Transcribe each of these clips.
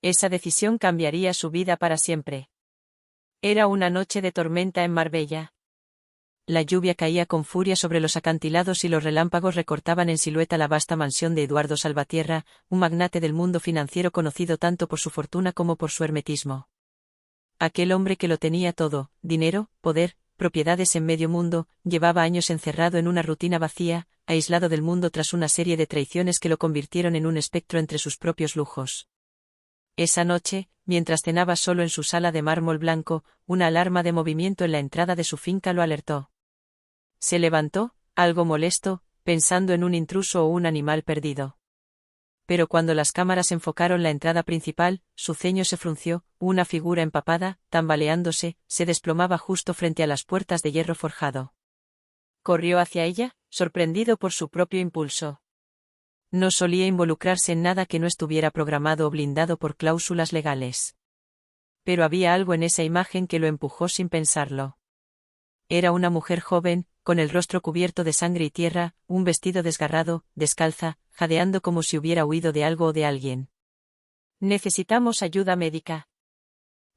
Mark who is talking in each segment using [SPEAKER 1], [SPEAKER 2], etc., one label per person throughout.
[SPEAKER 1] Esa decisión cambiaría su vida para siempre. Era una noche de tormenta en Marbella. La lluvia caía con furia sobre los acantilados y los relámpagos recortaban en silueta la vasta mansión de Eduardo Salvatierra, un magnate del mundo financiero conocido tanto por su fortuna como por su hermetismo. Aquel hombre que lo tenía todo, dinero, poder, propiedades en medio mundo, llevaba años encerrado en una rutina vacía, aislado del mundo tras una serie de traiciones que lo convirtieron en un espectro entre sus propios lujos. Esa noche, mientras cenaba solo en su sala de mármol blanco, una alarma de movimiento en la entrada de su finca lo alertó. Se levantó, algo molesto, pensando en un intruso o un animal perdido. Pero cuando las cámaras enfocaron la entrada principal, su ceño se frunció, una figura empapada, tambaleándose, se desplomaba justo frente a las puertas de hierro forjado. Corrió hacia ella, sorprendido por su propio impulso. No solía involucrarse en nada que no estuviera programado o blindado por cláusulas legales. Pero había algo en esa imagen que lo empujó sin pensarlo. Era una mujer joven, con el rostro cubierto de sangre y tierra, un vestido desgarrado, descalza, jadeando como si hubiera huido de algo o de alguien. «Necesitamos ayuda médica»,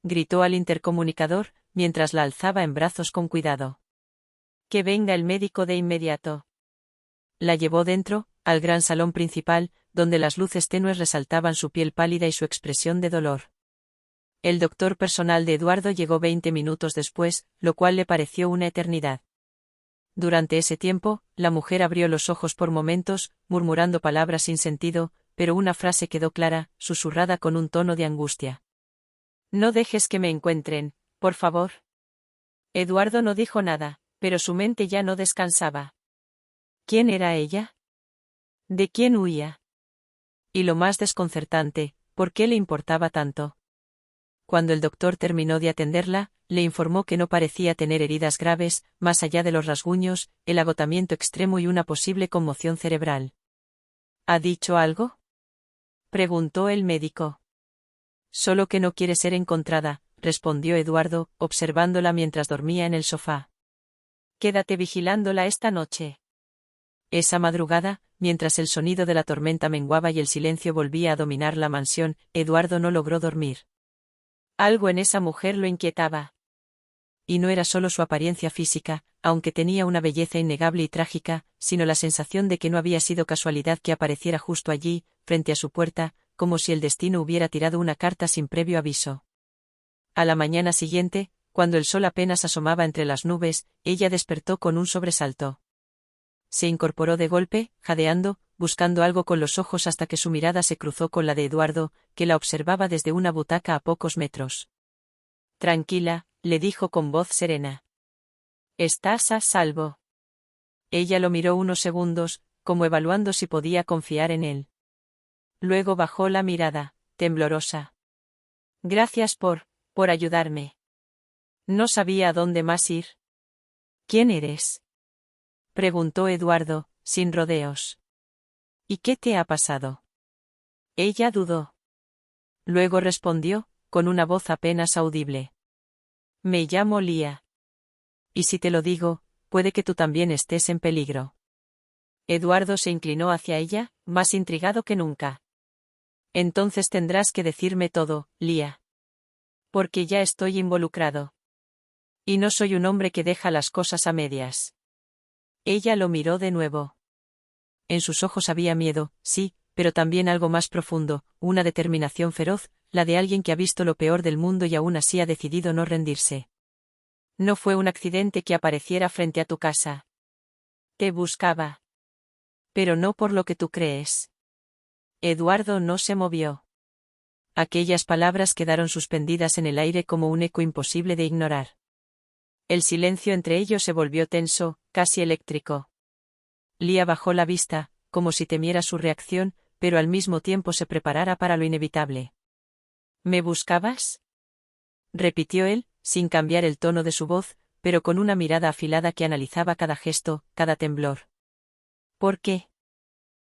[SPEAKER 1] gritó al intercomunicador, mientras la alzaba en brazos con cuidado. «Que venga el médico de inmediato». La llevó dentro, al gran salón principal, donde las luces tenues resaltaban su piel pálida y su expresión de dolor. El doctor personal de Eduardo llegó 20 minutos después, lo cual le pareció una eternidad. Durante ese tiempo, la mujer abrió los ojos por momentos, murmurando palabras sin sentido, pero una frase quedó clara, susurrada con un tono de angustia. «No dejes que me encuentren, por favor». Eduardo no dijo nada, pero su mente ya no descansaba. ¿Quién era ella? ¿De quién huía? Y lo más desconcertante, ¿por qué le importaba tanto? Cuando el doctor terminó de atenderla, le informó que no parecía tener heridas graves, más allá de los rasguños, el agotamiento extremo y una posible conmoción cerebral. ¿Ha dicho algo?, preguntó el médico. Solo que no quiere ser encontrada, respondió Eduardo, observándola mientras dormía en el sofá. Quédate vigilándola esta noche. Esa madrugada, mientras el sonido de la tormenta menguaba y el silencio volvía a dominar la mansión, Eduardo no logró dormir. Algo en esa mujer lo inquietaba. Y no era solo su apariencia física, aunque tenía una belleza innegable y trágica, sino la sensación de que no había sido casualidad que apareciera justo allí, frente a su puerta, como si el destino hubiera tirado una carta sin previo aviso. A la mañana siguiente, cuando el sol apenas asomaba entre las nubes, ella despertó con un sobresalto. Se incorporó de golpe, jadeando, buscando algo con los ojos hasta que su mirada se cruzó con la de Eduardo, que la observaba desde una butaca a pocos metros. «Tranquila», le dijo con voz serena. «Estás a salvo». Ella lo miró unos segundos, como evaluando si podía confiar en él. Luego bajó la mirada, temblorosa. «Gracias por ayudarme. No sabía a dónde más ir». «¿Quién eres?», preguntó Eduardo, sin rodeos. «¿Y qué te ha pasado?». Ella dudó. Luego respondió, con una voz apenas audible. «Me llamo Lía. Y si te lo digo, puede que tú también estés en peligro». Eduardo se inclinó hacia ella, más intrigado que nunca. «Entonces tendrás que decirme todo, Lía. Porque ya estoy involucrado. Y no soy un hombre que deja las cosas a medias». Ella lo miró de nuevo. En sus ojos había miedo, sí, pero también algo más profundo, una determinación feroz, la de alguien que ha visto lo peor del mundo y aún así ha decidido no rendirse. «No fue un accidente que apareciera frente a tu casa. Te buscaba. Pero no por lo que tú crees». Eduardo no se movió. Aquellas palabras quedaron suspendidas en el aire como un eco imposible de ignorar. El silencio entre ellos se volvió tenso, casi eléctrico. Lía bajó la vista, como si temiera su reacción, pero al mismo tiempo se preparara para lo inevitable. «¿Me buscabas?», repitió él, sin cambiar el tono de su voz, pero con una mirada afilada que analizaba cada gesto, cada temblor. «¿Por qué?».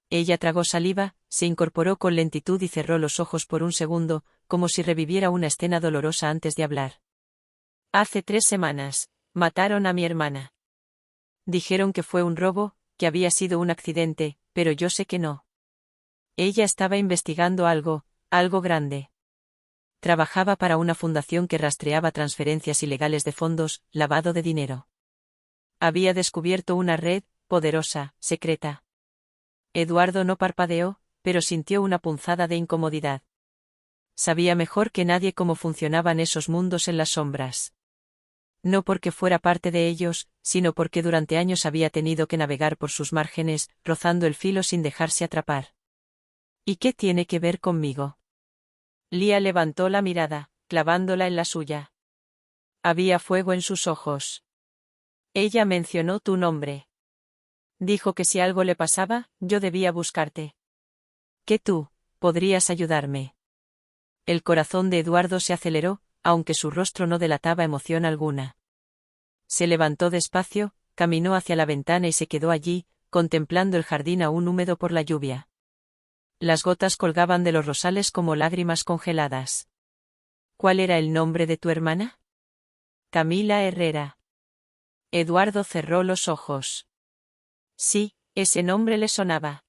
[SPEAKER 1] Ella tragó saliva, se incorporó con lentitud y cerró los ojos por un segundo, como si reviviera una escena dolorosa antes de hablar. «Hace 3 semanas, mataron a mi hermana. Dijeron que fue un robo, que había sido un accidente, pero yo sé que no. Ella estaba investigando algo grande. Trabajaba para una fundación que rastreaba transferencias ilegales de fondos, lavado de dinero. Había descubierto una red, poderosa, secreta. Eduardo no parpadeó, pero sintió una punzada de incomodidad. Sabía mejor que nadie cómo funcionaban esos mundos en las sombras. No porque fuera parte de ellos, sino porque durante años había tenido que navegar por sus márgenes, rozando el filo sin dejarse atrapar. ¿Y qué tiene que ver conmigo? Lía levantó la mirada, clavándola en la suya. Había fuego en sus ojos. Ella mencionó tu nombre. Dijo que si algo le pasaba, yo debía buscarte. Que tú podrías ayudarme. El corazón de Eduardo se aceleró, aunque su rostro no delataba emoción alguna. Se levantó despacio, caminó hacia la ventana y se quedó allí, contemplando el jardín aún húmedo por la lluvia. Las gotas colgaban de los rosales como lágrimas congeladas. ¿Cuál era el nombre de tu hermana? Camila Herrera. Eduardo cerró los ojos. Sí, ese nombre le sonaba.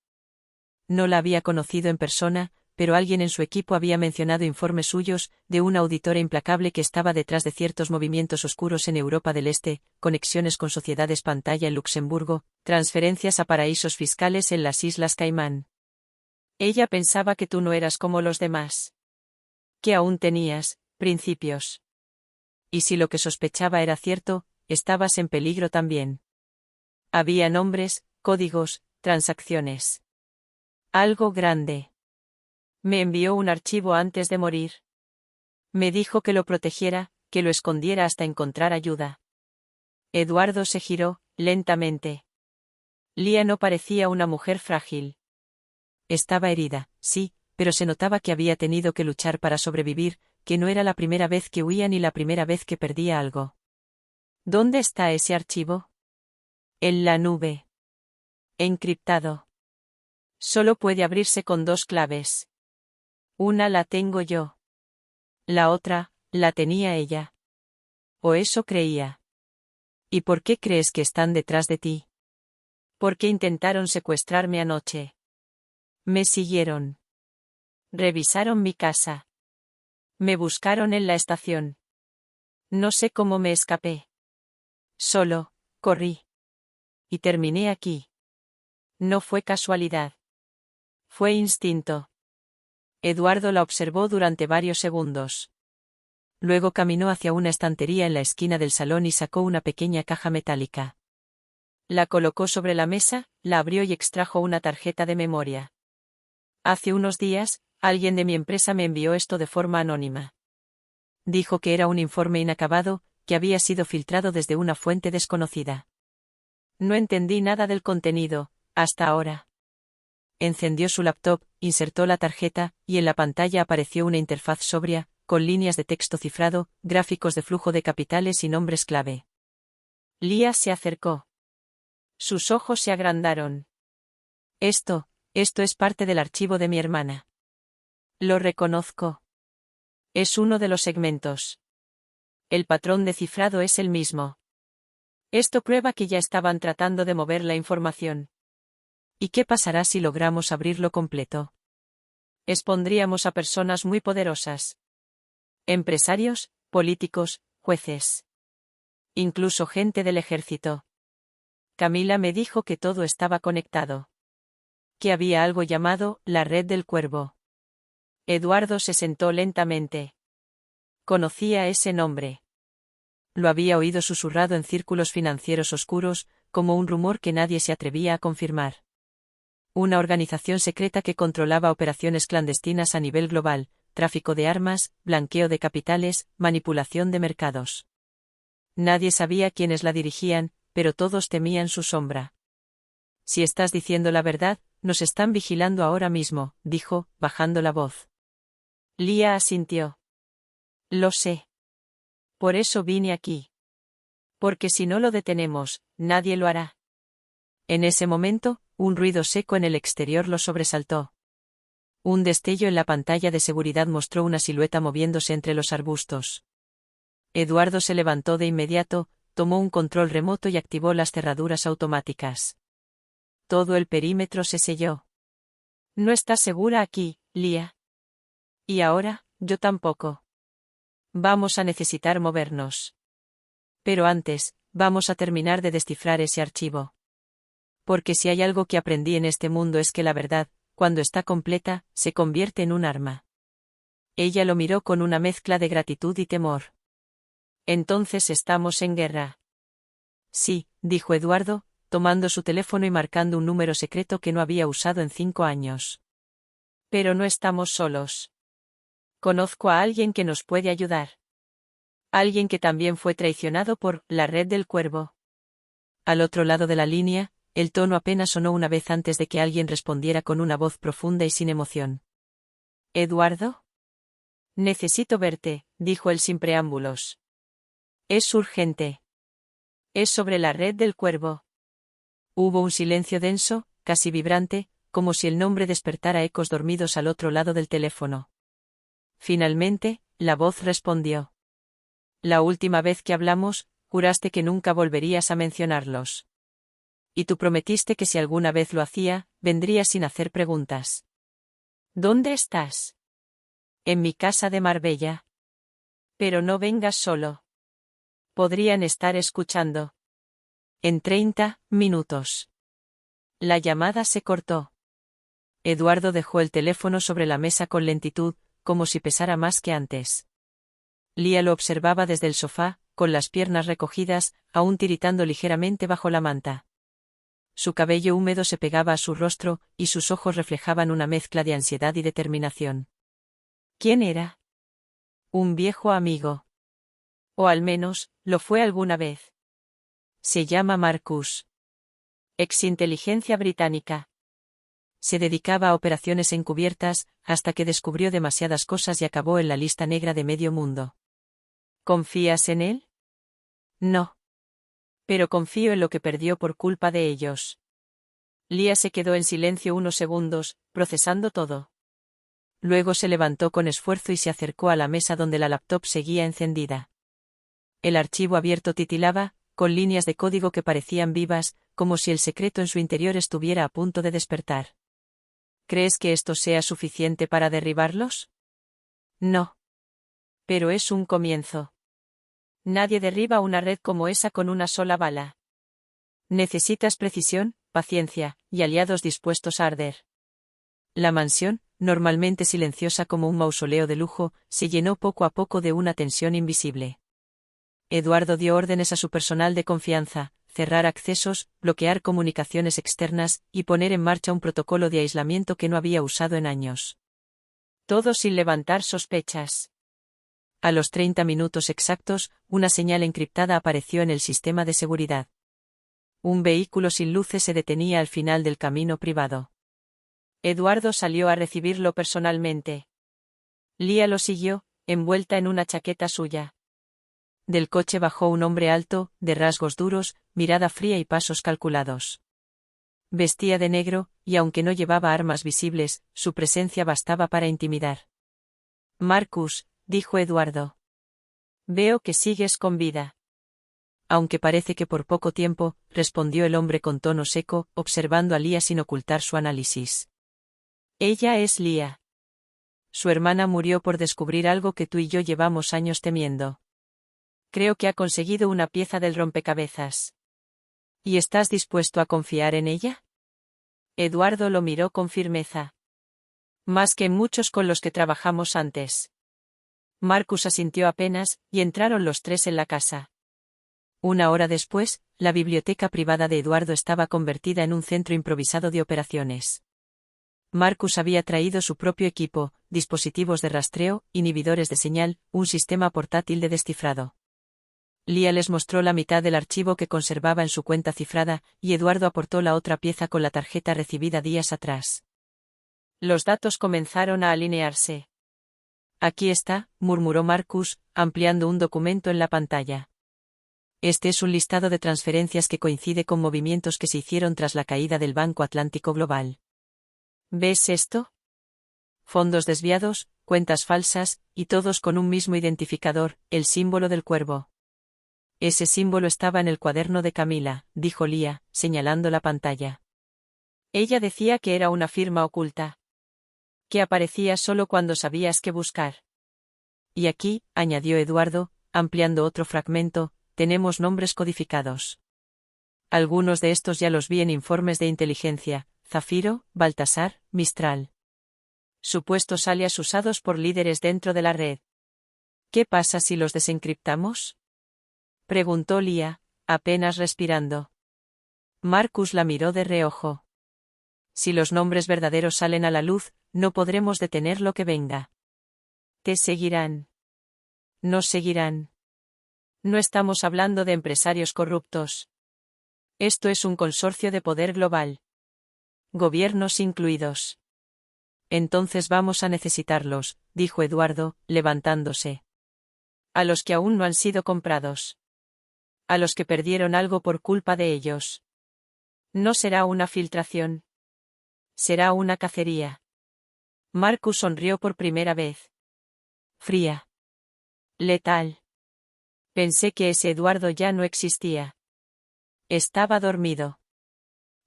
[SPEAKER 1] No la había conocido en persona, pero alguien en su equipo había mencionado informes suyos, de una auditora implacable que estaba detrás de ciertos movimientos oscuros en Europa del Este, conexiones con sociedades pantalla en Luxemburgo, transferencias a paraísos fiscales en las Islas Caimán. Ella pensaba que tú no eras como los demás. Que aún tenías principios. Y si lo que sospechaba era cierto, estabas en peligro también. Había nombres, códigos, transacciones. Algo grande. Me envió un archivo antes de morir. Me dijo que lo protegiera, que lo escondiera hasta encontrar ayuda. Eduardo se giró, lentamente. Lía no parecía una mujer frágil. Estaba herida, sí, pero se notaba que había tenido que luchar para sobrevivir, que no era la primera vez que huía ni la primera vez que perdía algo. ¿Dónde está ese archivo? En la nube. Encriptado. Solo puede abrirse con 2 claves. Una la tengo yo. La otra, la tenía ella. O eso creía. ¿Y por qué crees que están detrás de ti? Porque intentaron secuestrarme anoche. Me siguieron. Revisaron mi casa. Me buscaron en la estación. No sé cómo me escapé. Solo, corrí. Y terminé aquí. No fue casualidad. Fue instinto. Eduardo la observó durante varios segundos. Luego caminó hacia una estantería en la esquina del salón y sacó una pequeña caja metálica. La colocó sobre la mesa, la abrió y extrajo una tarjeta de memoria. Hace unos días, alguien de mi empresa me envió esto de forma anónima. Dijo que era un informe inacabado, que había sido filtrado desde una fuente desconocida. No entendí nada del contenido, hasta ahora. Encendió su laptop, insertó la tarjeta, y en la pantalla apareció una interfaz sobria, con líneas de texto cifrado, gráficos de flujo de capitales y nombres clave. Lía se acercó. Sus ojos se agrandaron. Esto es parte del archivo de mi hermana. Lo reconozco. Es uno de los segmentos. El patrón de cifrado es el mismo. Esto prueba que ya estaban tratando de mover la información. ¿Y qué pasará si logramos abrirlo completo? Expondríamos a personas muy poderosas. Empresarios, políticos, jueces. Incluso gente del ejército. Camila me dijo que todo estaba conectado. Que había algo llamado la red del cuervo. Eduardo se sentó lentamente. Conocía ese nombre. Lo había oído susurrado en círculos financieros oscuros, como un rumor que nadie se atrevía a confirmar. Una organización secreta que controlaba operaciones clandestinas a nivel global, tráfico de armas, blanqueo de capitales, manipulación de mercados. Nadie sabía quiénes la dirigían, pero todos temían su sombra. Si estás diciendo la verdad, nos están vigilando ahora mismo, dijo, bajando la voz. Lía asintió. Lo sé. Por eso vine aquí. Porque si no lo detenemos, nadie lo hará. En ese momento, un ruido seco en el exterior lo sobresaltó. Un destello en la pantalla de seguridad mostró una silueta moviéndose entre los arbustos. Eduardo se levantó de inmediato, tomó un control remoto y activó las cerraduras automáticas. Todo el perímetro se selló. No estás segura aquí, Lía. Y ahora, yo tampoco. Vamos a necesitar movernos. Pero antes, vamos a terminar de descifrar ese archivo. Porque si hay algo que aprendí en este mundo es que la verdad, cuando está completa, se convierte en un arma. Ella lo miró con una mezcla de gratitud y temor. Entonces estamos en guerra. Sí, dijo Eduardo, tomando su teléfono y marcando un número secreto que no había usado en 5 años. Pero no estamos solos. Conozco a alguien que nos puede ayudar. Alguien que también fue traicionado por la red del cuervo. Al otro lado de la línea, el tono apenas sonó una vez antes de que alguien respondiera con una voz profunda y sin emoción. ¿Eduardo? Necesito verte, dijo él sin preámbulos. Es urgente. Es sobre la red del cuervo. Hubo un silencio denso, casi vibrante, como si el nombre despertara ecos dormidos al otro lado del teléfono. Finalmente, la voz respondió. La última vez que hablamos, juraste que nunca volverías a mencionarlos. Y tú prometiste que si alguna vez lo hacía, vendrías sin hacer preguntas. ¿Dónde estás? En mi casa de Marbella. Pero no vengas solo. Podrían estar escuchando. En 30 minutos. La llamada se cortó. Eduardo dejó el teléfono sobre la mesa con lentitud, como si pesara más que antes. Lía lo observaba desde el sofá, con las piernas recogidas, aún tiritando ligeramente bajo la manta. Su cabello húmedo se pegaba a su rostro, y sus ojos reflejaban una mezcla de ansiedad y determinación. ¿Quién era? Un viejo amigo. O al menos, lo fue alguna vez. Se llama Marcus. Exinteligencia británica. Se dedicaba a operaciones encubiertas, hasta que descubrió demasiadas cosas y acabó en la lista negra de medio mundo. ¿Confías en él? No. Pero confío en lo que perdió por culpa de ellos. Lía se quedó en silencio unos segundos, procesando todo. Luego se levantó con esfuerzo y se acercó a la mesa donde la laptop seguía encendida. El archivo abierto titilaba, con líneas de código que parecían vivas, como si el secreto en su interior estuviera a punto de despertar. ¿Crees que esto sea suficiente para derribarlos? No. Pero es un comienzo. Nadie derriba una red como esa con una sola bala. Necesitas precisión, paciencia, y aliados dispuestos a arder. La mansión, normalmente silenciosa como un mausoleo de lujo, se llenó poco a poco de una tensión invisible. Eduardo dio órdenes a su personal de confianza, cerrar accesos, bloquear comunicaciones externas, y poner en marcha un protocolo de aislamiento que no había usado en años. Todo sin levantar sospechas. A los 30 minutos exactos, una señal encriptada apareció en el sistema de seguridad. Un vehículo sin luces se detenía al final del camino privado. Eduardo salió a recibirlo personalmente. Lía lo siguió, envuelta en una chaqueta suya. Del coche bajó un hombre alto, de rasgos duros, mirada fría y pasos calculados. Vestía de negro, y aunque no llevaba armas visibles, su presencia bastaba para intimidar. Marcus, dijo Eduardo. Veo que sigues con vida. Aunque parece que por poco tiempo, respondió el hombre con tono seco, observando a Lía sin ocultar su análisis. Ella es Lía. Su hermana murió por descubrir algo que tú y yo llevamos años temiendo. Creo que ha conseguido una pieza del rompecabezas. ¿Y estás dispuesto a confiar en ella? Eduardo lo miró con firmeza. Más que en muchos con los que trabajamos antes. Marcus asintió apenas, y entraron los tres en la casa. Una hora después, la biblioteca privada de Eduardo estaba convertida en un centro improvisado de operaciones. Marcus había traído su propio equipo, dispositivos de rastreo, inhibidores de señal, un sistema portátil de descifrado. Lía les mostró la mitad del archivo que conservaba en su cuenta cifrada, y Eduardo aportó la otra pieza con la tarjeta recibida días atrás. Los datos comenzaron a alinearse. Aquí está, murmuró Marcus, ampliando un documento en la pantalla. Este es un listado de transferencias que coincide con movimientos que se hicieron tras la caída del Banco Atlántico Global. ¿Ves esto? Fondos desviados, cuentas falsas, y todos con un mismo identificador, el símbolo del cuervo. Ese símbolo estaba en el cuaderno de Camila, dijo Lía, señalando la pantalla. Ella decía que era una firma oculta. Que aparecía solo cuando sabías qué buscar. Y aquí, añadió Eduardo, ampliando otro fragmento, tenemos nombres codificados. Algunos de estos ya los vi en informes de inteligencia: Zafiro, Baltasar, Mistral. Supuestos alias usados por líderes dentro de la red. ¿Qué pasa si los desencriptamos?, preguntó Lía, apenas respirando. Marcus la miró de reojo. Si los nombres verdaderos salen a la luz, no podremos detener lo que venga. Te seguirán. Nos seguirán. No estamos hablando de empresarios corruptos. Esto es un consorcio de poder global. Gobiernos incluidos. Entonces vamos a necesitarlos, dijo Eduardo, levantándose. A los que aún no han sido comprados. A los que perdieron algo por culpa de ellos. No será una filtración. Será una cacería. Marcus sonrió por primera vez. Fría. Letal. Pensé que ese Eduardo ya no existía. Estaba dormido.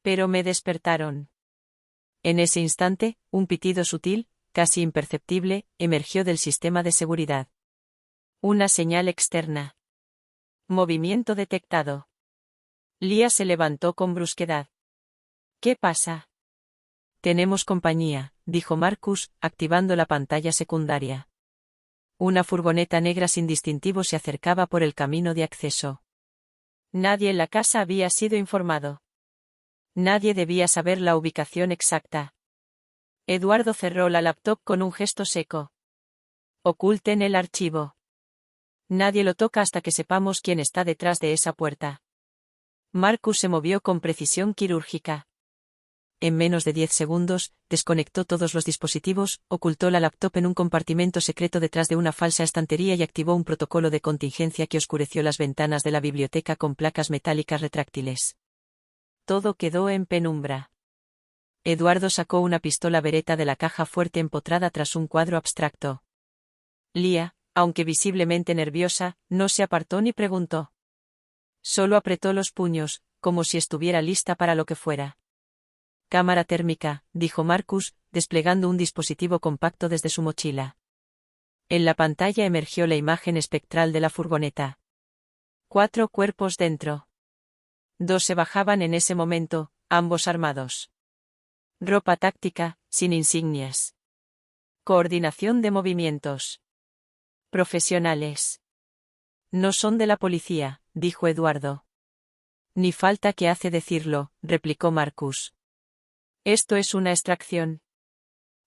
[SPEAKER 1] Pero me despertaron. En ese instante, un pitido sutil, casi imperceptible, emergió del sistema de seguridad. Una señal externa. Movimiento detectado. Lía se levantó con brusquedad. ¿Qué pasa? Tenemos compañía, dijo Marcus, activando la pantalla secundaria. Una furgoneta negra sin distintivo se acercaba por el camino de acceso. Nadie en la casa había sido informado. Nadie debía saber la ubicación exacta. Eduardo cerró la laptop con un gesto seco. Oculten el archivo. Nadie lo toca hasta que sepamos quién está detrás de esa puerta. Marcus se movió con precisión quirúrgica. En menos de 10 segundos, desconectó todos los dispositivos, ocultó la laptop en un compartimento secreto detrás de una falsa estantería y activó un protocolo de contingencia que oscureció las ventanas de la biblioteca con placas metálicas retráctiles. Todo quedó en penumbra. Eduardo sacó una pistola Beretta de la caja fuerte empotrada tras un cuadro abstracto. Lía, aunque visiblemente nerviosa, no se apartó ni preguntó. Solo apretó los puños, como si estuviera lista para lo que fuera. Cámara térmica, dijo Marcus, desplegando un dispositivo compacto desde su mochila. En la pantalla emergió la imagen espectral de la furgoneta. 4 cuerpos dentro. 2 se bajaban en ese momento, ambos armados. Ropa táctica, sin insignias. Coordinación de movimientos. Profesionales. No son de la policía, dijo Eduardo. Ni falta que hace decirlo, replicó Marcus. Esto es una extracción.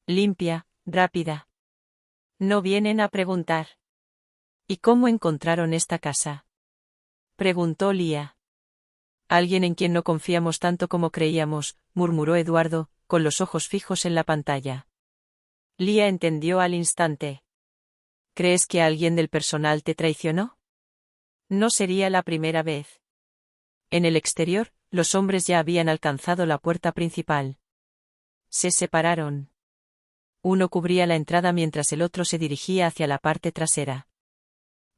[SPEAKER 1] Limpia, rápida. No vienen a preguntar. ¿Y cómo encontraron esta casa?, preguntó Lía. Alguien en quien no confiamos tanto como creíamos, murmuró Eduardo, con los ojos fijos en la pantalla. Lía entendió al instante. ¿Crees que alguien del personal te traicionó? No sería la primera vez. En el exterior, los hombres ya habían alcanzado la puerta principal. Se separaron. Uno cubría la entrada mientras el otro se dirigía hacia la parte trasera.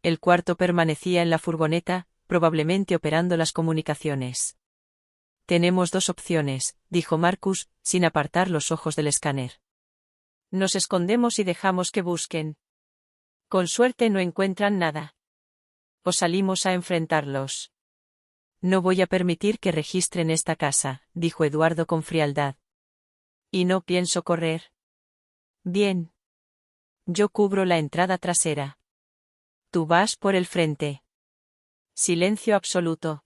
[SPEAKER 1] El cuarto permanecía en la furgoneta, probablemente operando las comunicaciones. Tenemos 2 opciones, dijo Marcus, sin apartar los ojos del escáner. Nos escondemos y dejamos que busquen. Con suerte no encuentran nada. O salimos a enfrentarlos. No voy a permitir que registren esta casa, dijo Eduardo con frialdad. Y no pienso correr. Bien. Yo cubro la entrada trasera. Tú vas por el frente. Silencio absoluto.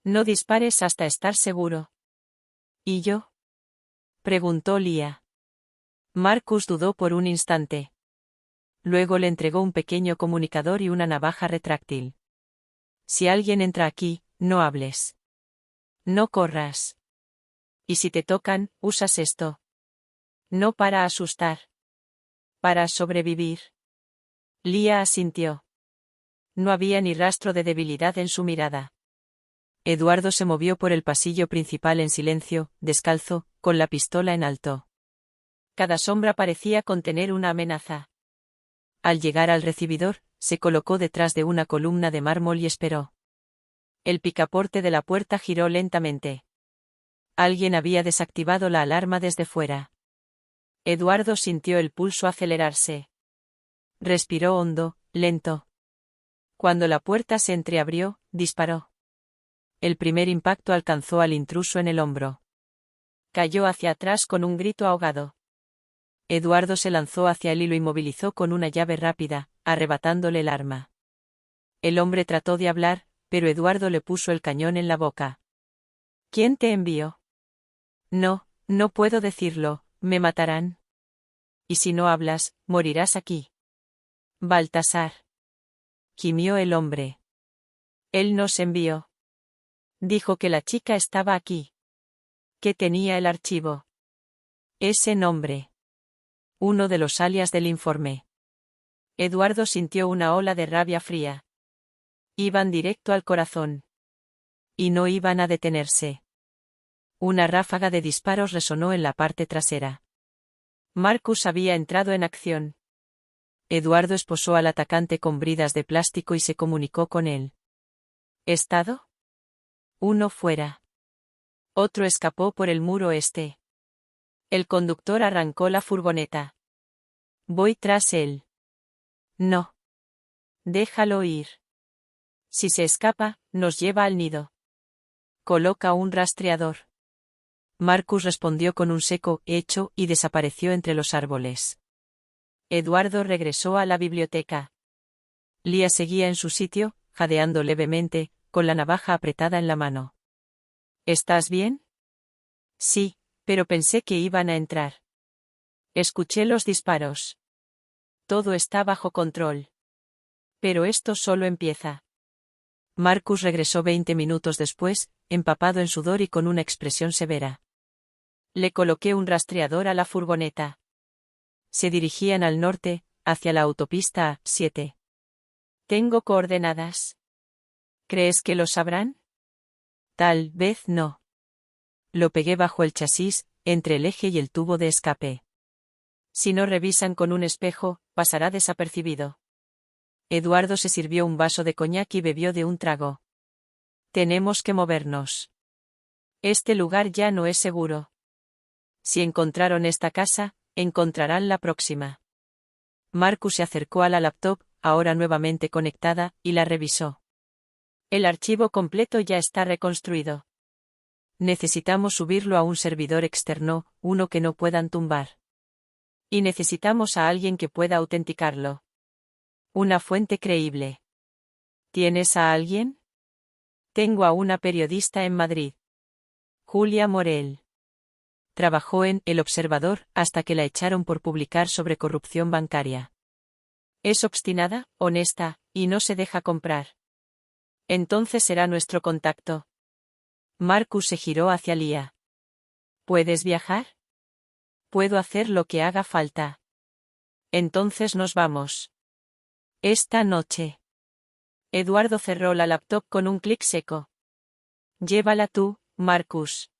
[SPEAKER 1] No dispares hasta estar seguro. ¿Y yo?, preguntó Lía. Marcus dudó por un instante. Luego le entregó un pequeño comunicador y una navaja retráctil. Si alguien entra aquí, no hables. No corras. Y si te tocan, usas esto. No para asustar. Para sobrevivir. Lía asintió. No había ni rastro de debilidad en su mirada. Eduardo se movió por el pasillo principal en silencio, descalzo, con la pistola en alto. Cada sombra parecía contener una amenaza. Al llegar al recibidor, se colocó detrás de una columna de mármol y esperó. El picaporte de la puerta giró lentamente. Alguien había desactivado la alarma desde fuera. Eduardo sintió el pulso acelerarse. Respiró hondo, lento. Cuando la puerta se entreabrió, disparó. El primer impacto alcanzó al intruso en el hombro. Cayó hacia atrás con un grito ahogado. Eduardo se lanzó hacia él y lo inmovilizó con una llave rápida, arrebatándole el arma. El hombre trató de hablar, pero Eduardo le puso el cañón en la boca. ¿Quién te envió? No, no puedo decirlo, me matarán. Y si no hablas, morirás aquí. Baltasar. Gimió el hombre. Él nos envió. Dijo que la chica estaba aquí. Que tenía el archivo. Ese nombre. Uno de los alias del informe. Eduardo sintió una ola de rabia fría. Iban directo al corazón. Y no iban a detenerse. Una ráfaga de disparos resonó en la parte trasera. Marcus había entrado en acción. Eduardo esposó al atacante con bridas de plástico y se comunicó con él. ¿Estado? Uno fuera. Otro escapó por el muro este. El conductor arrancó la furgoneta. Voy tras él. No. Déjalo ir. Si se escapa, nos lleva al nido. Coloca un rastreador. Marcus respondió con un seco hecho y desapareció entre los árboles. Eduardo regresó a la biblioteca. Lía seguía en su sitio, jadeando levemente, con la navaja apretada en la mano. ¿Estás bien? Sí, pero pensé que iban a entrar. Escuché los disparos. Todo está bajo control. Pero esto solo empieza. Marcus regresó 20 minutos después, empapado en sudor y con una expresión severa. Le coloqué un rastreador a la furgoneta. Se dirigían al norte, hacia la autopista A7. Tengo coordenadas. ¿Crees que lo sabrán? Tal vez no. Lo pegué bajo el chasis, entre el eje y el tubo de escape. Si no revisan con un espejo, pasará desapercibido. Eduardo se sirvió un vaso de coñac y bebió de un trago. Tenemos que movernos. Este lugar ya no es seguro. Si encontraron esta casa, encontrarán la próxima. Marcus se acercó a la laptop, ahora nuevamente conectada, y la revisó. El archivo completo ya está reconstruido. Necesitamos subirlo a un servidor externo, uno que no puedan tumbar. Y necesitamos a alguien que pueda autenticarlo. Una fuente creíble. ¿Tienes a alguien? Tengo a una periodista en Madrid. Julia Morel. Trabajó en El Observador hasta que la echaron por publicar sobre corrupción bancaria. Es obstinada, honesta, y no se deja comprar. Entonces será nuestro contacto. Marcus se giró hacia Lía. ¿Puedes viajar? Puedo hacer lo que haga falta. Entonces nos vamos. Esta noche. Eduardo cerró la laptop con un clic seco. Llévala tú, Marcus.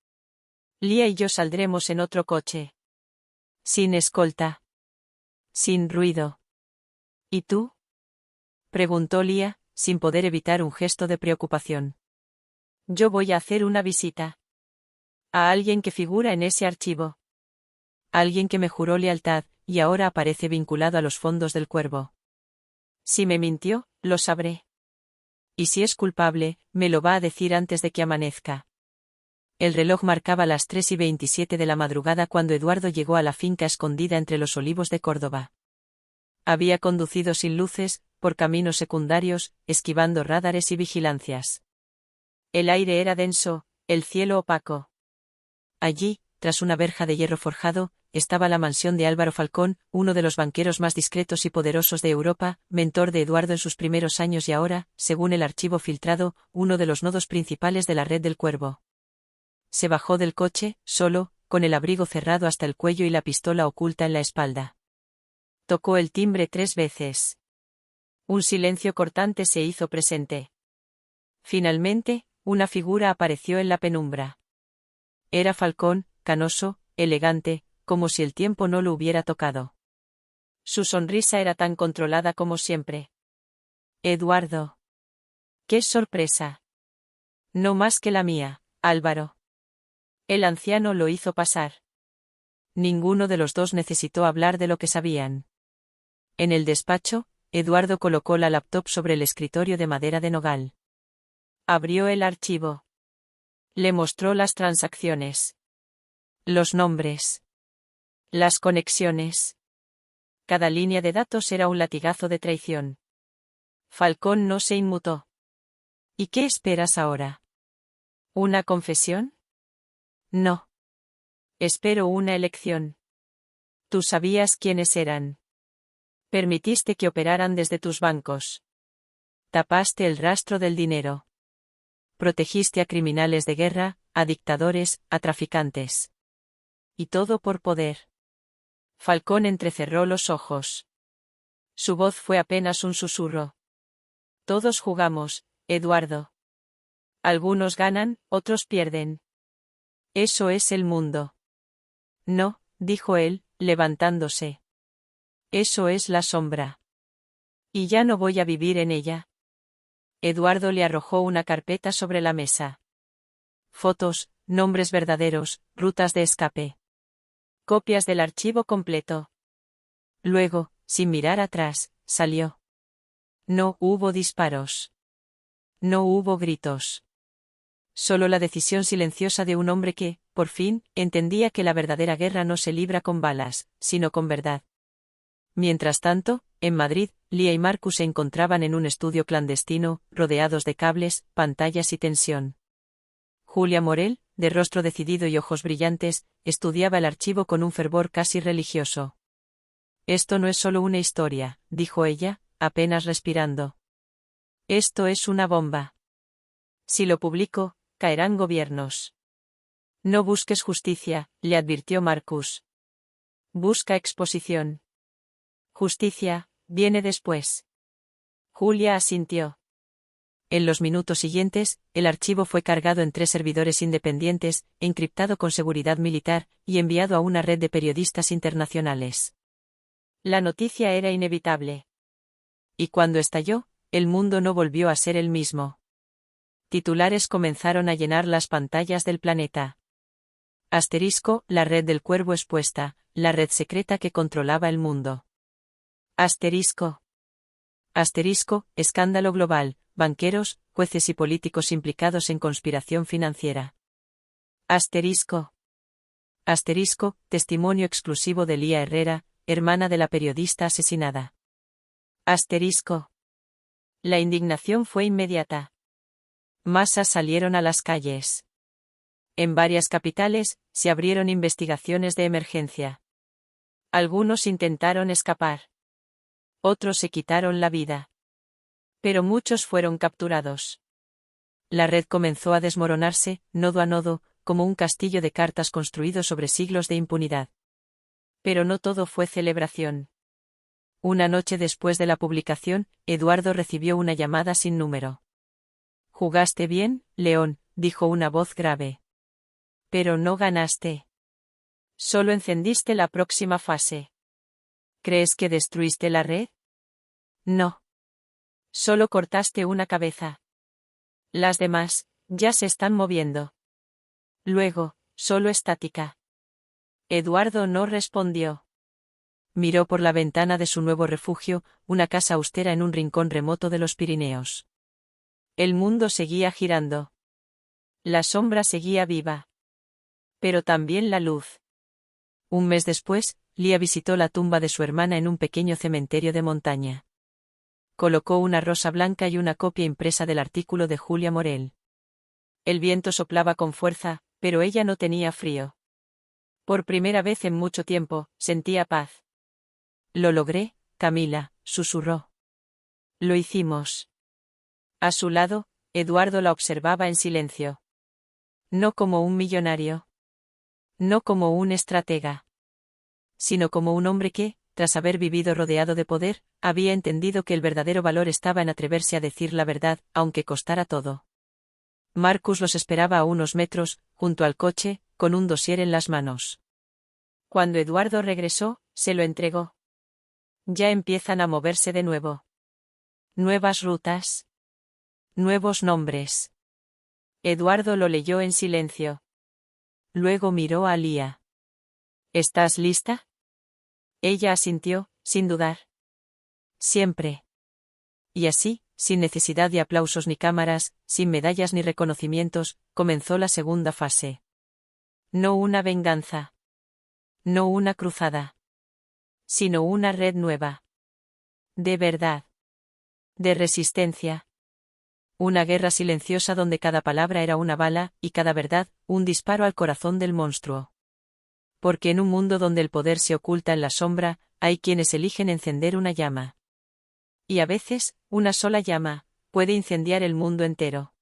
[SPEAKER 1] Lía y yo saldremos en otro coche. Sin escolta. Sin ruido. ¿Y tú? Preguntó Lía, sin poder evitar un gesto de preocupación. Yo voy a hacer una visita. A alguien que figura en ese archivo. Alguien que me juró lealtad, y ahora aparece vinculado a los fondos del Cuervo. Si me mintió, lo sabré. Y si es culpable, me lo va a decir antes de que amanezca. El reloj marcaba las 3:27 de la madrugada cuando Eduardo llegó a la finca escondida entre los olivos de Córdoba. Había conducido sin luces, por caminos secundarios, esquivando rádares y vigilancias. El aire era denso, el cielo opaco. Allí, tras una verja de hierro forjado, estaba la mansión de Álvaro Falcón, uno de los banqueros más discretos y poderosos de Europa, mentor de Eduardo en sus primeros años y ahora, según el archivo filtrado, uno de los nodos principales de la red del Cuervo. Se bajó del coche, solo, con el abrigo cerrado hasta el cuello y la pistola oculta en la espalda. Tocó el timbre 3 veces. Un silencio cortante se hizo presente. Finalmente, una figura apareció en la penumbra. Era Falcón, canoso, elegante, como si el tiempo no lo hubiera tocado. Su sonrisa era tan controlada como siempre. Eduardo. ¡Qué sorpresa! No más que la mía, Álvaro. El anciano lo hizo pasar. Ninguno de los dos necesitó hablar de lo que sabían. En el despacho, Eduardo colocó la laptop sobre el escritorio de madera de nogal. Abrió el archivo. Le mostró las transacciones. Los nombres. Las conexiones. Cada línea de datos era un latigazo de traición. Falcón no se inmutó. ¿Y qué esperas ahora? ¿Una confesión? No. Espero una elección. Tú sabías quiénes eran. Permitiste que operaran desde tus bancos. Tapaste el rastro del dinero. Protegiste a criminales de guerra, a dictadores, a traficantes. Y todo por poder. Falcón entrecerró los ojos. Su voz fue apenas un susurro. Todos jugamos, Eduardo. Algunos ganan, otros pierden. Eso es el mundo. No, dijo él, levantándose. Eso es la sombra. Y ya no voy a vivir en ella. Eduardo le arrojó una carpeta sobre la mesa. Fotos, nombres verdaderos, rutas de escape. Copias del archivo completo. Luego, sin mirar atrás, salió. No hubo disparos. No hubo gritos. Solo la decisión silenciosa de un hombre que, por fin, entendía que la verdadera guerra no se libra con balas, sino con verdad. Mientras tanto, en Madrid, Lía y Marcus se encontraban en un estudio clandestino, rodeados de cables, pantallas y tensión. Julia Morel, de rostro decidido y ojos brillantes, estudiaba el archivo con un fervor casi religioso. Esto no es solo una historia, dijo ella, apenas respirando. Esto es una bomba. Si lo publico, caerán gobiernos. No busques justicia, le advirtió Marcus. Busca exposición. Justicia, viene después. Julia asintió. En los minutos siguientes, el archivo fue cargado en 3 servidores independientes, encriptado con seguridad militar, y enviado a una red de periodistas internacionales. La noticia era inevitable. Y cuando estalló, el mundo no volvió a ser el mismo. Titulares comenzaron a llenar las pantallas del planeta. Asterisco, la red del cuervo expuesta, la red secreta que controlaba el mundo. Asterisco. Asterisco, escándalo global, banqueros, jueces y políticos implicados en conspiración financiera. Asterisco. Asterisco, testimonio exclusivo de Lía Herrera, hermana de la periodista asesinada. Asterisco. La indignación fue inmediata. Masas salieron a las calles. En varias capitales, se abrieron investigaciones de emergencia. Algunos intentaron escapar. Otros se quitaron la vida. Pero muchos fueron capturados. La red comenzó a desmoronarse, nodo a nodo, como un castillo de cartas construido sobre siglos de impunidad. Pero no todo fue celebración. Una noche después de la publicación, Eduardo recibió una llamada sin número. «Jugaste bien, León», dijo una voz grave. «Pero no ganaste. Solo encendiste la próxima fase. ¿Crees que destruiste la red? No. Solo cortaste una cabeza. Las demás, ya se están moviendo. Luego, solo estática». Eduardo no respondió. Miró por la ventana de su nuevo refugio, una casa austera en un rincón remoto de los Pirineos. El mundo seguía girando. La sombra seguía viva. Pero también la luz. Un mes después, Lía visitó la tumba de su hermana en un pequeño cementerio de montaña. Colocó una rosa blanca y una copia impresa del artículo de Julia Morel. El viento soplaba con fuerza, pero ella no tenía frío. Por primera vez en mucho tiempo, sentía paz. «Lo logré, Camila», susurró. «Lo hicimos». A su lado, Eduardo la observaba en silencio. No como un millonario. No como un estratega. Sino como un hombre que, tras haber vivido rodeado de poder, había entendido que el verdadero valor estaba en atreverse a decir la verdad, aunque costara todo. Marcus los esperaba a unos metros, junto al coche, con un dossier en las manos. Cuando Eduardo regresó, se lo entregó. Ya empiezan a moverse de nuevo. Nuevas rutas. Nuevos nombres. Eduardo lo leyó en silencio. Luego miró a Lía. «¿Estás lista?» Ella asintió, sin dudar. Siempre. Y así, sin necesidad de aplausos ni cámaras, sin medallas ni reconocimientos, comenzó la segunda fase. No una venganza. No una cruzada. Sino una red nueva. De verdad. De resistencia. Una guerra silenciosa donde cada palabra era una bala, y cada verdad, un disparo al corazón del monstruo. Porque en un mundo donde el poder se oculta en la sombra, hay quienes eligen encender una llama. Y a veces, una sola llama, puede incendiar el mundo entero.